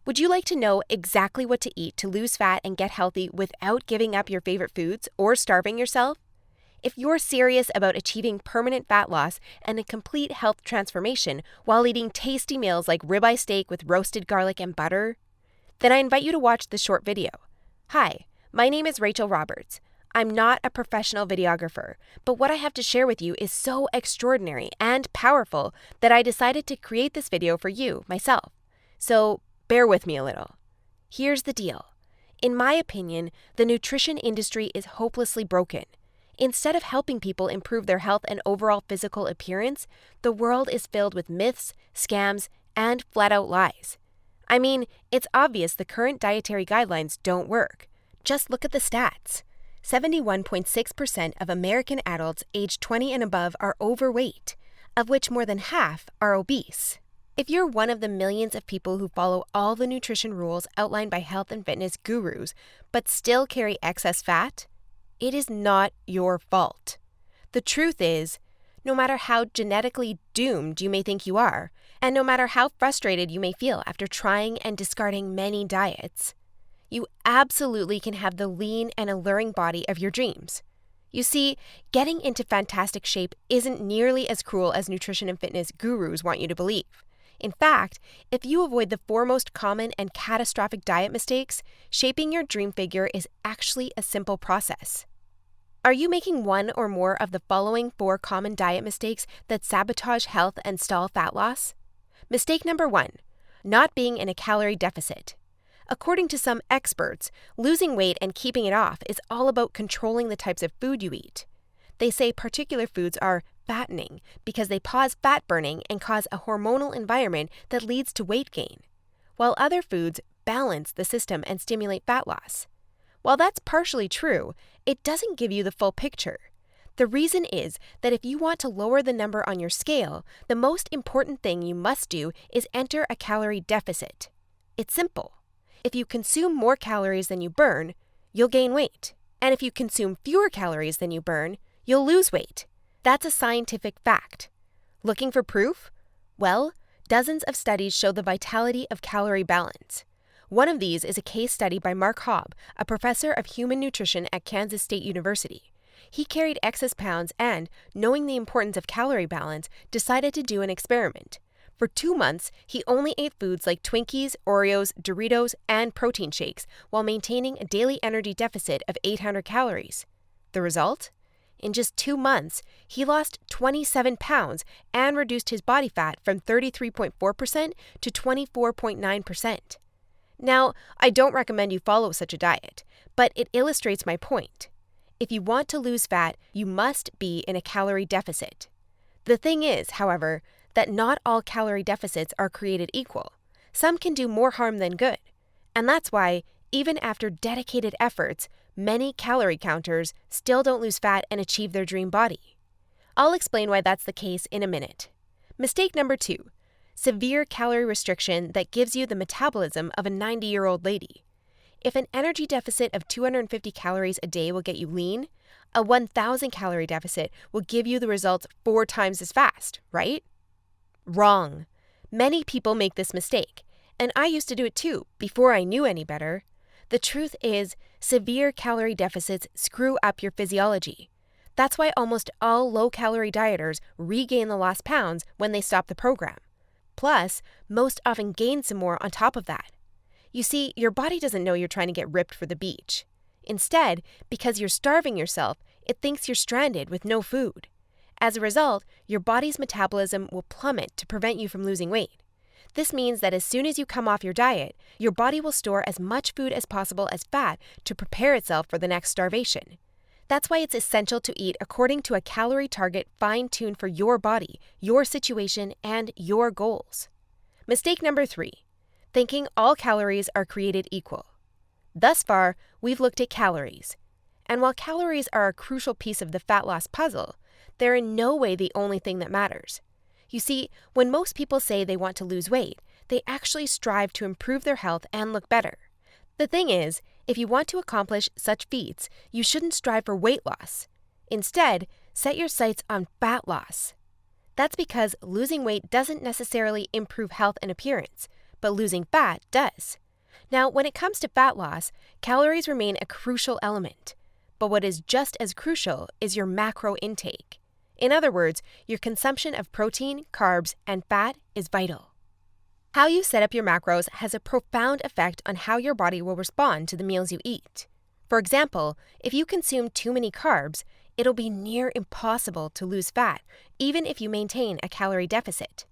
Would you like to know exactly what to eat to lose fat and get healthy without giving up your favorite foods or starving yourself? If you're serious about achieving permanent fat loss and a complete health transformation while eating tasty meals like ribeye steak with roasted garlic and butter, then I invite you to watch this short video. Hi, my name is Rachel Roberts. I'm not a professional videographer, but what I have to share with you is so extraordinary and powerful that I decided to create this video for you, myself. So bear with me a little. Here's the deal. In my opinion, the nutrition industry is hopelessly broken. Instead of helping people improve their health and overall physical appearance, the world is filled with myths, scams, and flat-out lies. I mean, it's obvious the current dietary guidelines don't work. Just look at the stats. 71.6% of American adults aged 20 and above are overweight, of which more than half are obese. If you're one of the millions of people who follow all the nutrition rules outlined by health and fitness gurus, but still carry excess fat, it is not your fault. The truth is, no matter how genetically doomed you may think you are, and no matter how frustrated you may feel after trying and discarding many diets, you absolutely can have the lean and alluring body of your dreams. You see, getting into fantastic shape isn't nearly as cruel as nutrition and fitness gurus want you to believe. In fact, if you avoid the four most common and catastrophic diet mistakes, shaping your dream figure is actually a simple process. Are you making one or more of the following 4 common diet mistakes that sabotage health and stall fat loss? Mistake number 1, not being in a calorie deficit. According to some experts, losing weight and keeping it off is all about controlling the types of food you eat. They say particular foods are fattening because they pause fat burning and cause a hormonal environment that leads to weight gain, while other foods balance the system and stimulate fat loss. While that's partially true, it doesn't give you the full picture. The reason is that if you want to lower the number on your scale, the most important thing you must do is enter a calorie deficit. It's simple. If you consume more calories than you burn, you'll gain weight. And if you consume fewer calories than you burn, you'll lose weight. That's a scientific fact. Looking for proof? Well, dozens of studies show the vitality of calorie balance. One of these is a case study by Mark Hobb, a professor of human nutrition at Kansas State University. He carried excess pounds and, knowing the importance of calorie balance, decided to do an experiment. For 2 months, he only ate foods like Twinkies, Oreos, Doritos, and protein shakes while maintaining a daily energy deficit of 800 calories. The result? In just 2 months, he lost 27 pounds and reduced his body fat from 33.4% to 24.9%. Now, I don't recommend you follow such a diet, but it illustrates my point. If you want to lose fat, you must be in a calorie deficit. The thing is, however, that not all calorie deficits are created equal. Some can do more harm than good. And that's why, even after dedicated efforts, many calorie counters still don't lose fat and achieve their dream body. I'll explain why that's the case in a minute. Mistake number 2. Severe calorie restriction that gives you the metabolism of a 90-year-old lady. If an energy deficit of 250 calories a day will get you lean, a 1,000 calorie deficit will give you the results 4 times as fast, right? Wrong. Many people make this mistake, and I used to do it too, before I knew any better. The truth is, severe calorie deficits screw up your physiology. That's why almost all low-calorie dieters regain the lost pounds when they stop the program. Plus, most often gain some more on top of that. You see, your body doesn't know you're trying to get ripped for the beach. Instead, because you're starving yourself, it thinks you're stranded with no food. As a result, your body's metabolism will plummet to prevent you from losing weight. This means that as soon as you come off your diet, your body will store as much food as possible as fat to prepare itself for the next starvation. That's why it's essential to eat according to a calorie target fine-tuned for your body, your situation, and your goals. Mistake number 3. Thinking all calories are created equal. Thus far, we've looked at calories. And while calories are a crucial piece of the fat loss puzzle, they're in no way the only thing that matters. You see, when most people say they want to lose weight, they actually strive to improve their health and look better. The thing is, if you want to accomplish such feats, you shouldn't strive for weight loss. Instead, set your sights on fat loss. That's because losing weight doesn't necessarily improve health and appearance, but losing fat does. Now, when it comes to fat loss, calories remain a crucial element. But what is just as crucial is your macro intake. In other words, your consumption of protein, carbs, and fat is vital. How you set up your macros has a profound effect on how your body will respond to the meals you eat. For example, if you consume too many carbs, it'll be near impossible to lose fat, even if you maintain a calorie deficit.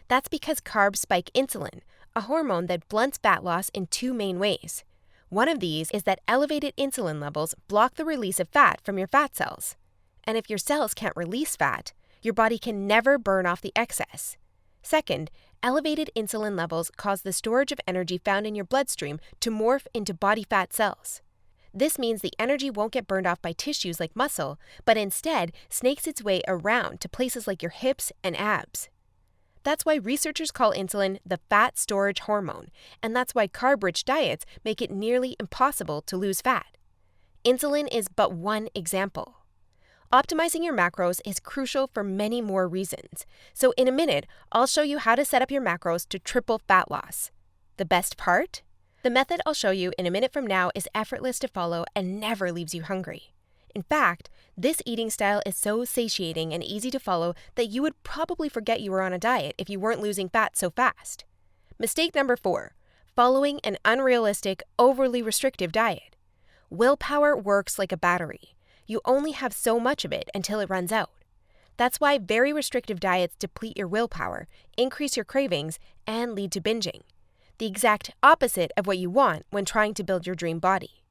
That's because carbs spike insulin, a hormone that blunts fat loss in two main ways. One of these is that elevated insulin levels block the release of fat from your fat cells. And if your cells can't release fat, your body can never burn off the excess. Second, elevated insulin levels cause the storage of energy found in your bloodstream to morph into body fat cells. This means the energy won't get burned off by tissues like muscle, but instead snakes its way around to places like your hips and abs. That's why researchers call insulin the fat storage hormone, and that's why carb-rich diets make it nearly impossible to lose fat. Insulin is but one example. Optimizing your macros is crucial for many more reasons. So in a minute, I'll show you how to set up your macros to triple fat loss. The best part? The method I'll show you in a minute from now is effortless to follow and never leaves you hungry. In fact, this eating style is so satiating and easy to follow that you would probably forget you were on a diet if you weren't losing fat so fast. Mistake number 4, following an unrealistic, overly restrictive diet. Willpower works like a battery. You only have so much of it until it runs out. That's why very restrictive diets deplete your willpower, increase your cravings, and lead to binging. The exact opposite of what you want when trying to build your dream body.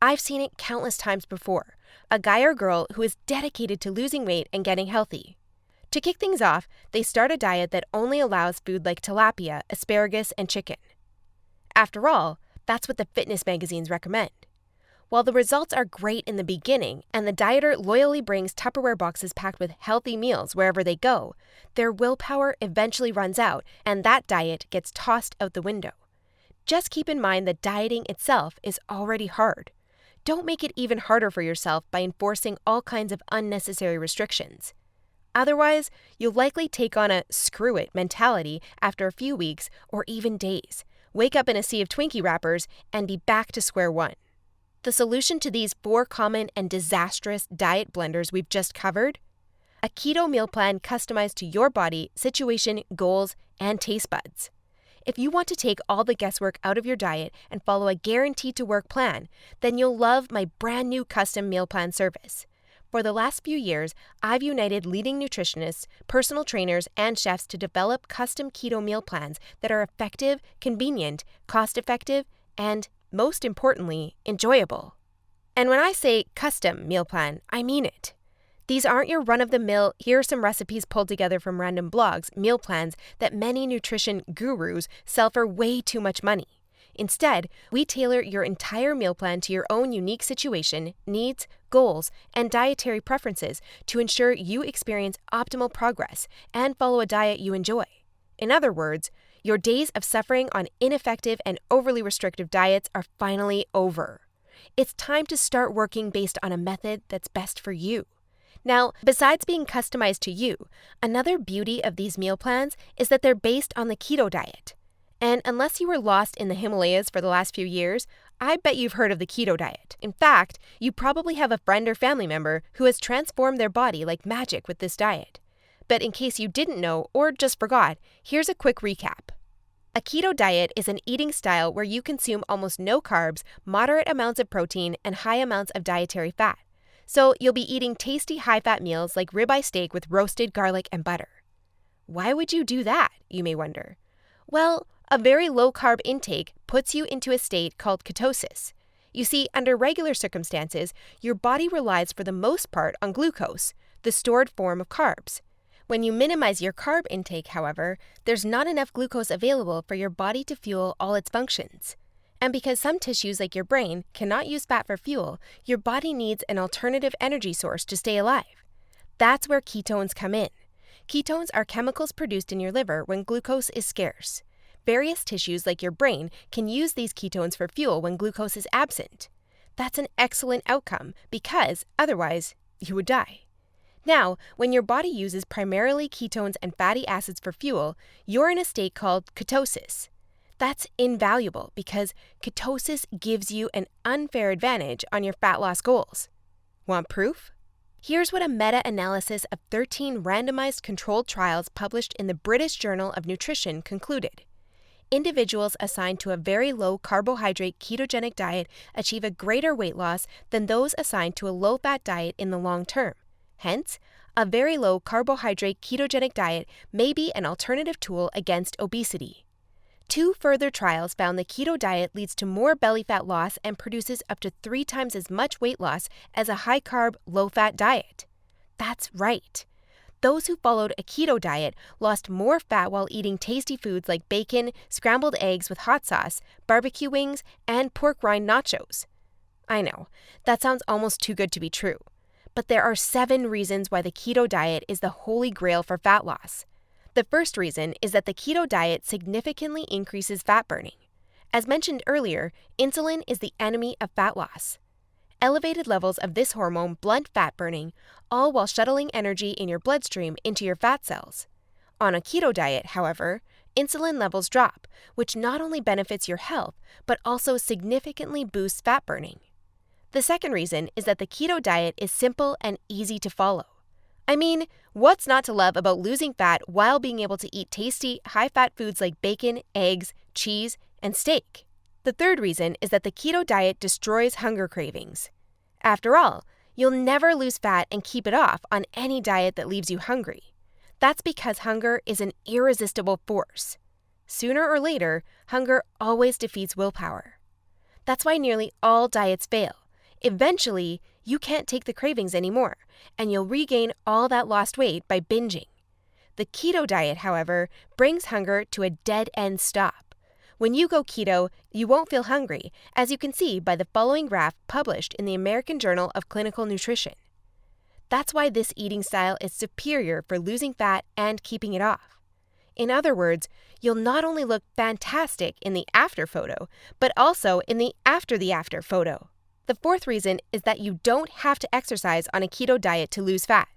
I've seen it countless times before. A guy or girl who is dedicated to losing weight and getting healthy. To kick things off, they start a diet that only allows food like tilapia, asparagus, and chicken. After all, that's what the fitness magazines recommend. While the results are great in the beginning, and the dieter loyally brings Tupperware boxes packed with healthy meals wherever they go, their willpower eventually runs out, and that diet gets tossed out the window. Just keep in mind that dieting itself is already hard. Don't make it even harder for yourself by enforcing all kinds of unnecessary restrictions. Otherwise, you'll likely take on a screw it mentality after a few weeks or even days, wake up in a sea of Twinkie wrappers, and be back to square one. The solution to these 4 common and disastrous diet blunders we've just covered? A keto meal plan customized to your body, situation, goals, and taste buds. If you want to take all the guesswork out of your diet and follow a guaranteed-to-work plan, then you'll love my brand new custom meal plan service. For the last few years, I've united leading nutritionists, personal trainers, and chefs to develop custom keto meal plans that are effective, convenient, cost-effective, and most importantly, enjoyable. And when I say custom meal plan, I mean it. These aren't your run-of-the-mill, here are some recipes pulled together from random blogs, meal plans that many nutrition gurus sell for way too much money. Instead, we tailor your entire meal plan to your own unique situation, needs, goals, and dietary preferences to ensure you experience optimal progress and follow a diet you enjoy. In other words, your days of suffering on ineffective and overly restrictive diets are finally over. It's time to start working based on a method that's best for you. Now, besides being customized to you, another beauty of these meal plans is that they're based on the keto diet. And unless you were lost in the Himalayas for the last few years, I bet you've heard of the keto diet. In fact, you probably have a friend or family member who has transformed their body like magic with this diet. But in case you didn't know or just forgot, here's a quick recap. A keto diet is an eating style where you consume almost no carbs, moderate amounts of protein, and high amounts of dietary fat. So you'll be eating tasty high-fat meals like ribeye steak with roasted garlic and butter. Why would you do that, you may wonder? Well, a very low-carb intake puts you into a state called ketosis. You see, under regular circumstances, your body relies for the most part on glucose, the stored form of carbs. When you minimize your carb intake, however, there's not enough glucose available for your body to fuel all its functions. And because some tissues like your brain cannot use fat for fuel, your body needs an alternative energy source to stay alive. That's where ketones come in. Ketones are chemicals produced in your liver when glucose is scarce. Various tissues like your brain can use these ketones for fuel when glucose is absent. That's an excellent outcome because otherwise you would die. Now, when your body uses primarily ketones and fatty acids for fuel, you're in a state called ketosis. That's invaluable because ketosis gives you an unfair advantage on your fat loss goals. Want proof? Here's what a meta-analysis of 13 randomized controlled trials published in the British Journal of Nutrition concluded. Individuals assigned to a very low carbohydrate ketogenic diet achieve a greater weight loss than those assigned to a low-fat diet in the long term. Hence, a very low carbohydrate ketogenic diet may be an alternative tool against obesity. 2 further trials found the keto diet leads to more belly fat loss and produces up to 3 times as much weight loss as a high-carb, low-fat diet. That's right. Those who followed a keto diet lost more fat while eating tasty foods like bacon, scrambled eggs with hot sauce, barbecue wings, and pork rind nachos. I know, that sounds almost too good to be true. But there are 7 reasons why the keto diet is the holy grail for fat loss. The first reason is that the keto diet significantly increases fat burning. As mentioned earlier, insulin is the enemy of fat loss. Elevated levels of this hormone blunt fat burning, all while shuttling energy in your bloodstream into your fat cells. On a keto diet, however, insulin levels drop, which not only benefits your health, but also significantly boosts fat burning. The second reason is that the keto diet is simple and easy to follow. I mean, what's not to love about losing fat while being able to eat tasty, high-fat foods like bacon, eggs, cheese, and steak? The third reason is that the keto diet destroys hunger cravings. After all, you'll never lose fat and keep it off on any diet that leaves you hungry. That's because hunger is an irresistible force. Sooner or later, hunger always defeats willpower. That's why nearly all diets fail. Eventually, you can't take the cravings anymore, and you'll regain all that lost weight by binging. The keto diet, however, brings hunger to a dead-end stop. When you go keto, you won't feel hungry, as you can see by the following graph published in the American Journal of Clinical Nutrition. That's why this eating style is superior for losing fat and keeping it off. In other words, you'll not only look fantastic in the after photo, but also in the after photo. The fourth reason is that you don't have to exercise on a keto diet to lose fat.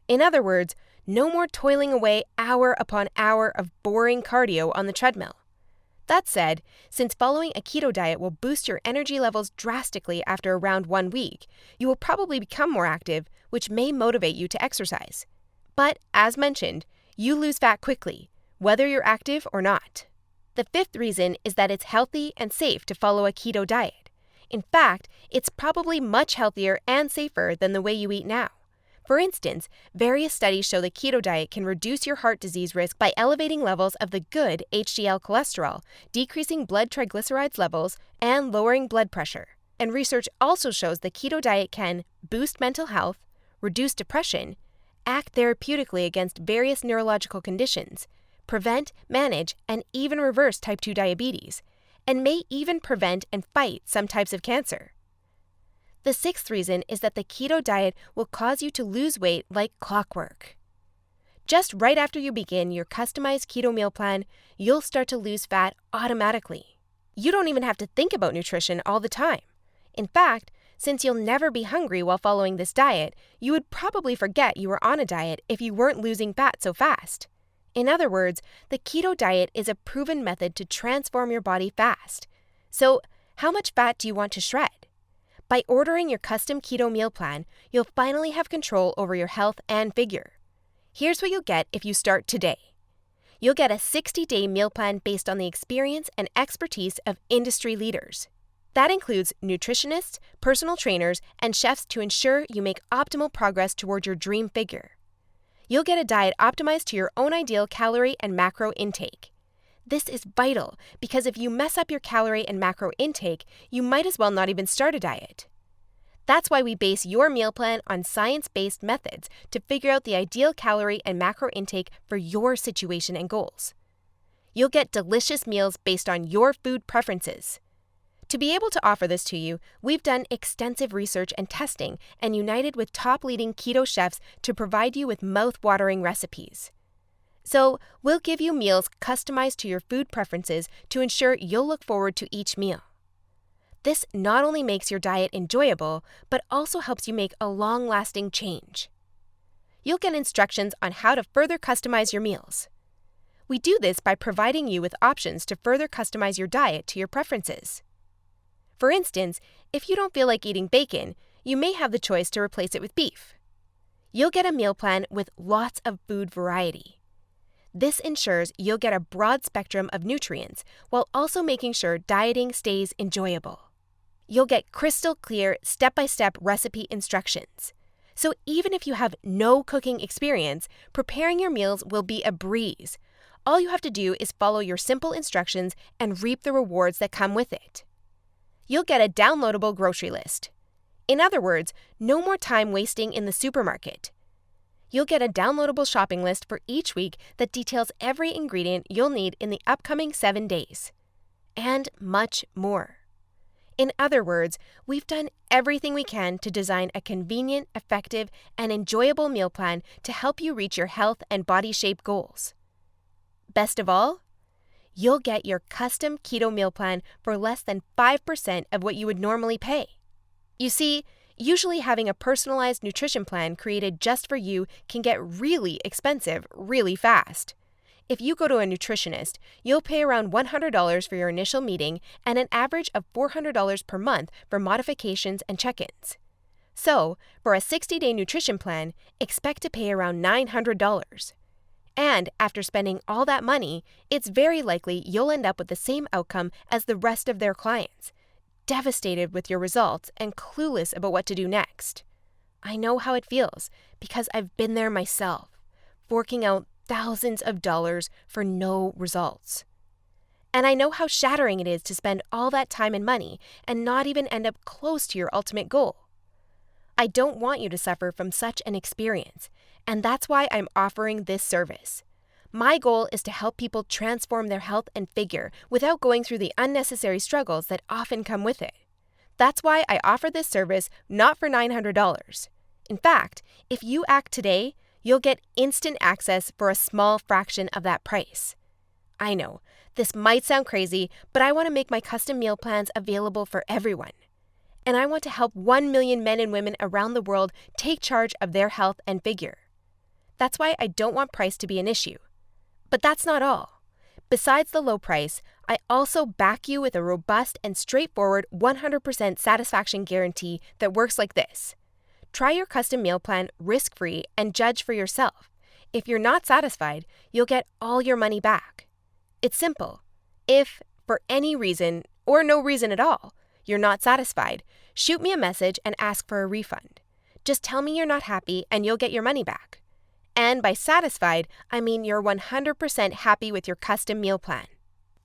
In other words, no more toiling away hour upon hour of boring cardio on the treadmill. That said, since following a keto diet will boost your energy levels drastically after around 1 week, you will probably become more active, which may motivate you to exercise. But, as mentioned, you lose fat quickly, whether you're active or not. The fifth reason is that it's healthy and safe to follow a keto diet. In fact, it's probably much healthier and safer than the way you eat now. For instance, various studies show the keto diet can reduce your heart disease risk by elevating levels of the good HDL cholesterol, decreasing blood triglycerides levels, and lowering blood pressure. And research also shows the keto diet can boost mental health, reduce depression, act therapeutically against various neurological conditions, prevent, manage, and even reverse type 2 diabetes, and may even prevent and fight some types of cancer. The sixth reason is that the keto diet will cause you to lose weight like clockwork. Just right after you begin your customized keto meal plan, you'll start to lose fat automatically. You don't even have to think about nutrition all the time. In fact, since you'll never be hungry while following this diet, you would probably forget you were on a diet if you weren't losing fat so fast. In other words, the keto diet is a proven method to transform your body fast. So, how much fat do you want to shred? By ordering your custom keto meal plan, you'll finally have control over your health and figure. Here's what you'll get if you start today. You'll get a 60-day meal plan based on the experience and expertise of industry leaders. That includes nutritionists, personal trainers, and chefs to ensure you make optimal progress toward your dream figure. You'll get a diet optimized to your own ideal calorie and macro intake. This is vital because if you mess up your calorie and macro intake, you might as well not even start a diet. That's why we base your meal plan on science-based methods to figure out the ideal calorie and macro intake for your situation and goals. You'll get delicious meals based on your food preferences. To be able to offer this to you, we've done extensive research and testing and united with top leading keto chefs to provide you with mouth-watering recipes. So, we'll give you meals customized to your food preferences to ensure you'll look forward to each meal. This not only makes your diet enjoyable, but also helps you make a long-lasting change. You'll get instructions on how to further customize your meals. We do this by providing you with options to further customize your diet to your preferences. For instance, if you don't feel like eating bacon, you may have the choice to replace it with beef. You'll get a meal plan with lots of food variety. This ensures you'll get a broad spectrum of nutrients while also making sure dieting stays enjoyable. You'll get crystal clear step-by-step recipe instructions. So even if you have no cooking experience, preparing your meals will be a breeze. All you have to do is follow your simple instructions and reap the rewards that come with it. You'll get a downloadable grocery list. In other words, no more time wasting in the supermarket. You'll get a downloadable shopping list for each week that details every ingredient you'll need in the upcoming 7 days. And much more. In other words, we've done everything we can to design a convenient, effective, and enjoyable meal plan to help you reach your health and body shape goals. Best of all, you'll get your custom keto meal plan for less than 5% of what you would normally pay. You see, usually having a personalized nutrition plan created just for you can get really expensive really fast. If you go to a nutritionist, you'll pay around $100 for your initial meeting and an average of $400 per month for modifications and check-ins. So, for a 60-day nutrition plan, expect to pay around $900. And after spending all that money, it's very likely you'll end up with the same outcome as the rest of their clients, devastated with your results and clueless about what to do next. I know how it feels because I've been there myself, forking out thousands of dollars for no results. And I know how shattering it is to spend all that time and money and not even end up close to your ultimate goal. I don't want you to suffer from such an experience, and that's why I'm offering this service. My goal is to help people transform their health and figure without going through the unnecessary struggles that often come with it. That's why I offer this service not for $900. In fact, if you act today, you'll get instant access for a small fraction of that price. I know, this might sound crazy, but I want to make my custom meal plans available for everyone. And I want to help 1 million men and women around the world take charge of their health and figure. That's why I don't want price to be an issue. But that's not all. Besides the low price, I also back you with a robust and straightforward 100% satisfaction guarantee that works like this. Try your custom meal plan risk-free and judge for yourself. If you're not satisfied, you'll get all your money back. It's simple. If, for any reason, or no reason at all, you're not satisfied, shoot me a message and ask for a refund. Just tell me you're not happy and you'll get your money back. And by satisfied, I mean you're 100% happy with your custom meal plan.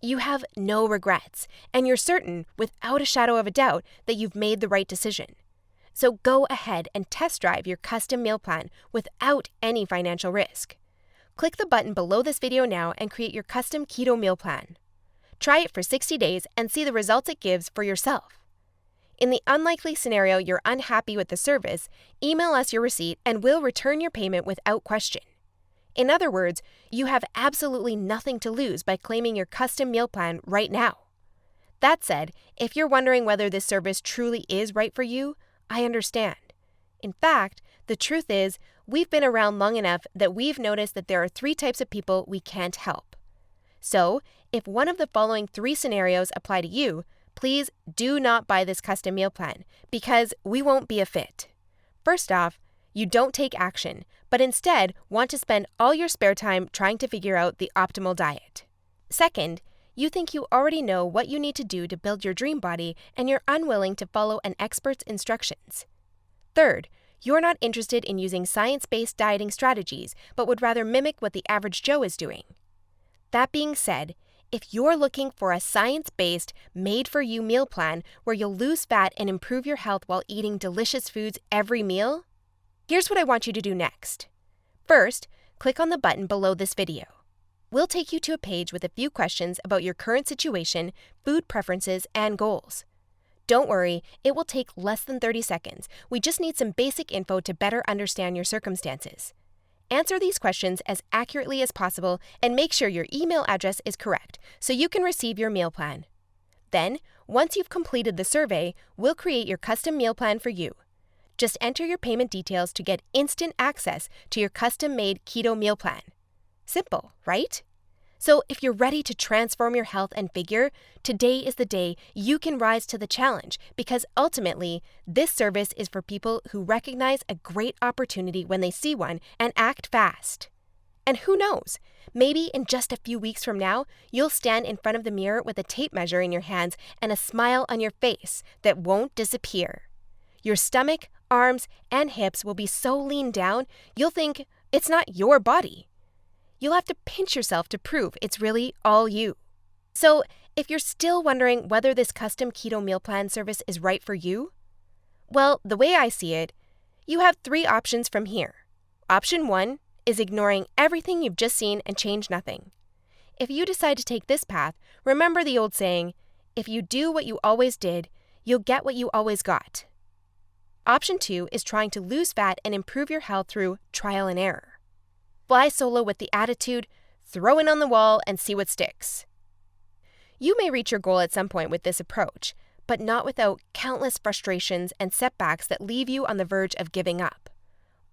You have no regrets, and you're certain, without a shadow of a doubt, that you've made the right decision. So go ahead and test drive your custom meal plan without any financial risk. Click the button below this video now and create your custom keto meal plan. Try it for 60 days and see the results it gives for yourself. In the unlikely scenario you're unhappy with the service, email us your receipt and we'll return your payment without question. In other words, you have absolutely nothing to lose by claiming your custom meal plan right now. That said, if you're wondering whether this service truly is right for you, I understand. In fact, the truth is, we've been around long enough that we've noticed that there are 3 types of people we can't help. So, if one of the following 3 scenarios apply to you, please do not buy this custom meal plan because we won't be a fit. First off, you don't take action, but instead want to spend all your spare time trying to figure out the optimal diet. Second, you think you already know what you need to do to build your dream body and you're unwilling to follow an expert's instructions. Third, you're not interested in using science-based dieting strategies, but would rather mimic what the average Joe is doing. That being said, if you're looking for a science-based, made-for-you meal plan where you'll lose fat and improve your health while eating delicious foods every meal, here's what I want you to do next. First, click on the button below this video. We'll take you to a page with a few questions about your current situation, food preferences, and goals. Don't worry, it will take less than 30 seconds. We just need some basic info to better understand your circumstances. Answer these questions as accurately as possible and make sure your email address is correct so you can receive your meal plan. Then, once you've completed the survey, we'll create your custom meal plan for you. Just enter your payment details to get instant access to your custom-made keto meal plan. Simple, right? So if you're ready to transform your health and figure, today is the day you can rise to the challenge, because ultimately, this service is for people who recognize a great opportunity when they see one and act fast. And who knows, maybe in just a few weeks from now, you'll stand in front of the mirror with a tape measure in your hands and a smile on your face that won't disappear. Your stomach, arms, and hips will be so lean down, you'll think it's not your body. You'll have to pinch yourself to prove it's really all you. So, if you're still wondering whether this custom keto meal plan service is right for you, well, the way I see it, you have 3 options from here. Option 1 is ignoring everything you've just seen and change nothing. If you decide to take this path, remember the old saying, if you do what you always did, you'll get what you always got. Option 2 is trying to lose fat and improve your health through trial and error. Fly solo with the attitude, throw in on the wall and see what sticks. You may reach your goal at some point with this approach, but not without countless frustrations and setbacks that leave you on the verge of giving up.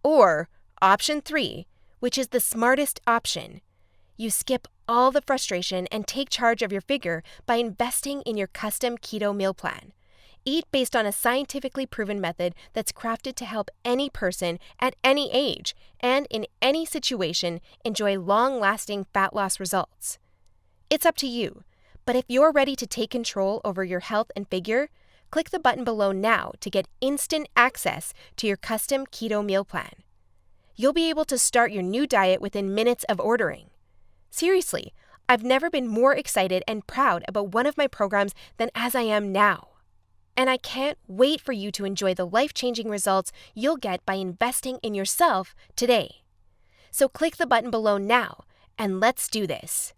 Or option 3, which is the smartest option. You skip all the frustration and take charge of your figure by investing in your custom keto meal plan. Eat based on a scientifically proven method that's crafted to help any person at any age and in any situation enjoy long-lasting fat loss results. It's up to you, but if you're ready to take control over your health and figure, click the button below now to get instant access to your custom keto meal plan. You'll be able to start your new diet within minutes of ordering. Seriously, I've never been more excited and proud about one of my programs than as I am now. And I can't wait for you to enjoy the life-changing results you'll get by investing in yourself today. So click the button below now, and let's do this.